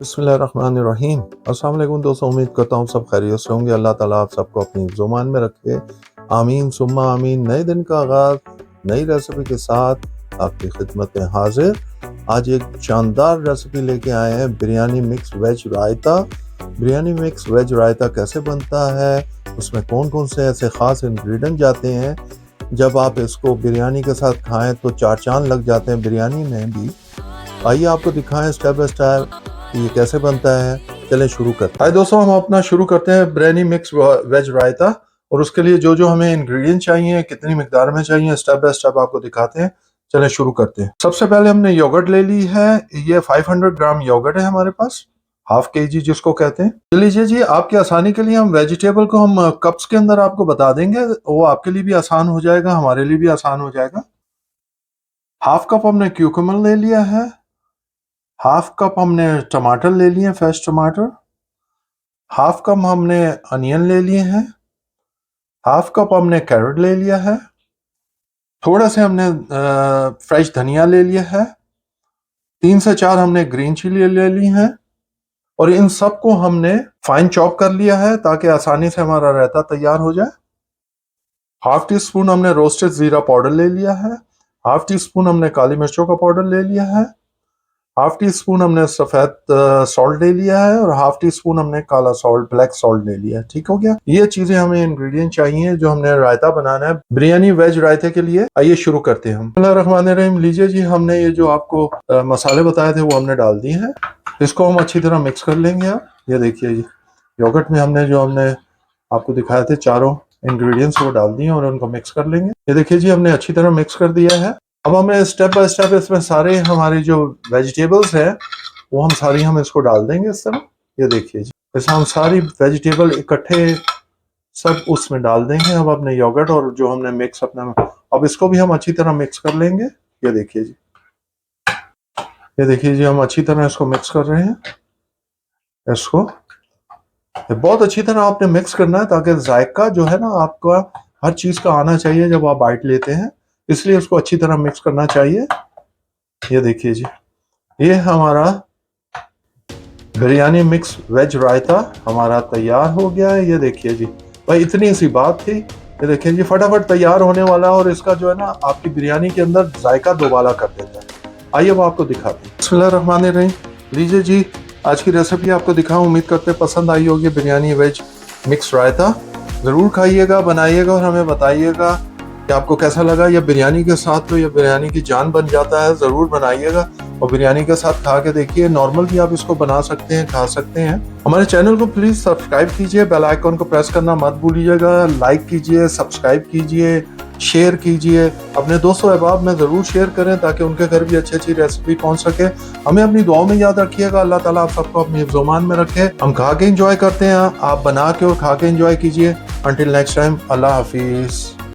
बिस्मिल्लाहिर्रहमानिर्रहीम। अस्सलाम वालेकुम दोस्तों, उम्मीद करता हूँ सब खैरियत से होंगे। अल्लाह ताला आप सबको अपनी ज़ुबान में रखे, आमीन सुम्मा आमीन। नए दिन का आगाज़ नई रेसिपी के साथ आपकी खिदमत में हाजिर। आज एक शानदार रेसिपी लेके आए हैं, बिरयानी मिक्स वेज रायता। बिरयानी मिक्स वेज रायता कैसे बनता है, उसमें कौन कौन से ऐसे ख़ास इंग्रेडिएंट जाते हैं, जब आप इसको बिरयानी के साथ खाएं तो चार चांद लग जाते हैं बिरयानी में भी। आइए आपको दिखाएं स्टेप बाय स्टेप कि ये कैसे बनता है। चलें शुरू करते हैं। दोस्तों, हम अपना शुरू करते हैं बिरयानी मिक्स वेज रायता। और उसके लिए जो जो हमें इंग्रेडिएंट चाहिए, कितनी मिकदार में चाहिए, स्टेप बाय स्टेप आपको दिखाते हैं। चलें शुरू करते हैं। सबसे पहले हमने योगर्ट ले ली है। ये 500 ग्राम योगर्ट है हमारे पास, हाफ केजी जिसको कहते हैं। ले लीजिए जी। आपकी आसानी के लिए हम वेजिटेबल को हम कप्स के अंदर आपको बता देंगे, वो आपके लिए भी आसान हो जाएगा, हमारे लिए भी आसान हो जाएगा। हाफ कप हमने क्यूकम्बर ले लिया है। हाफ कप हमने टमाटर ले लिए, फ्रेश टमाटर। हाफ कप हमने अनियन ले लिए हैं। हाफ कप हमने कैरेट ले लिया है। थोड़ा से हमने फ्रेश धनिया ले लिया है। 3 से 4 हमने ग्रीन चिली ले ली है। और इन सबको हमने फाइन चॉप कर लिया है ताकि आसानी से हमारा रायता तैयार हो जाए। हाफ टी स्पून हमने रोस्टेड जीरा पाउडर ले लिया है। हाफ टी स्पून हमने काली मिर्चों का पाउडर ले लिया है। हाफ टी स्पून हमने सफेद सॉल्ट ले लिया है। और हाफ टी स्पून हमने काला सॉल्ट, ब्लैक सॉल्ट ले लिया है। ठीक हो गया। ये चीजें हमें इंग्रेडिएंट चाहिए जो हमने रायता बनाना है बिरयानी वेज रायते के लिए। आइए शुरू करते हैं हम। बिस्मिल्लाहिर्रहमानिर्रहीम। लीजिए जी, हमने ये जो आपको मसाले बताए थे वो हमने डाल दिए हैं। इसको हम अच्छी तरह मिक्स कर लेंगे। आप ये देखिए जी, योगर्ट में हमने आपको दिखाए थे चारों इंग्रेडिएंट्स वो डाल दिए और उनको मिक्स कर लेंगे। ये देखिए जी, हमने अच्छी तरह मिक्स कर दिया है। अब हमें स्टेप बाय स्टेप इसमें सारे हमारे जो वेजिटेबल्स हैं वो हम इसको डाल देंगे इस तरह। ये देखिए जी, जैसे हम सारी वेजिटेबल इकट्ठे सब उसमें डाल देंगे। अब अपने योगर्ट और जो हमने मिक्स अब इसको भी हम अच्छी तरह मिक्स कर लेंगे। ये देखिए जी, हम अच्छी तरह इसको मिक्स कर रहे हैं। इसको बहुत अच्छी तरह आपने मिक्स करना है ताकि जायका जो है ना आपका हर चीज का आना चाहिए जब आप बाइट लेते हैं, इसलिए उसको अच्छी तरह मिक्स करना चाहिए। ये देखिए जी, ये हमारा बिरयानी मिक्स वेज रायता हमारा तैयार हो गया है। ये देखिए जी, भाई इतनी सी बात थी। ये देखिए जी, फटाफट तैयार होने वाला है और इसका जो है ना आपकी बिरयानी के अंदर जायका दोबारा कर देता है। आइए वो आपको दिखाते हैं। बिस्मिल्लाहिर्रहमानिर्रहीम। लीजिए जी, आज की रेसिपी आपको दिखाऊं। उम्मीद करते पसंद आई होगी बिरयानी वेज मिक्स रायता। ज़रूर खाइएगा, बनाइएगा और हमें बताइएगा कि आपको कैसा लगा। या बिरयानी के साथ तो ये बिरयानी की जान बन जाता है। ज़रूर बनाइएगा और बिरयानी के साथ खा के देखिए। नॉर्मल भी आप इसको बना सकते हैं, खा सकते हैं। हमारे चैनल को प्लीज़ सब्सक्राइब कीजिए, बेल आइकन को प्रेस करना मत भूलिएगा। लाइक कीजिए, सब्सक्राइब कीजिए, शेयर कीजिए। अपने दोस्तों अहबाब में ज़रूर शेयर करें ताकि उनके घर भी अच्छी अच्छी रेसिपी पहुंच सके। हमें अपनी दुआओं में याद रखिएगा। अल्लाह ताला आप सबको अपनी ज़ुबान में रखे। हम खा के एंजॉय करते हैं, आप बना के और खा के एंजॉय कीजिए। अंटिल नेक्स्ट टाइम, अल्लाह हाफिज़।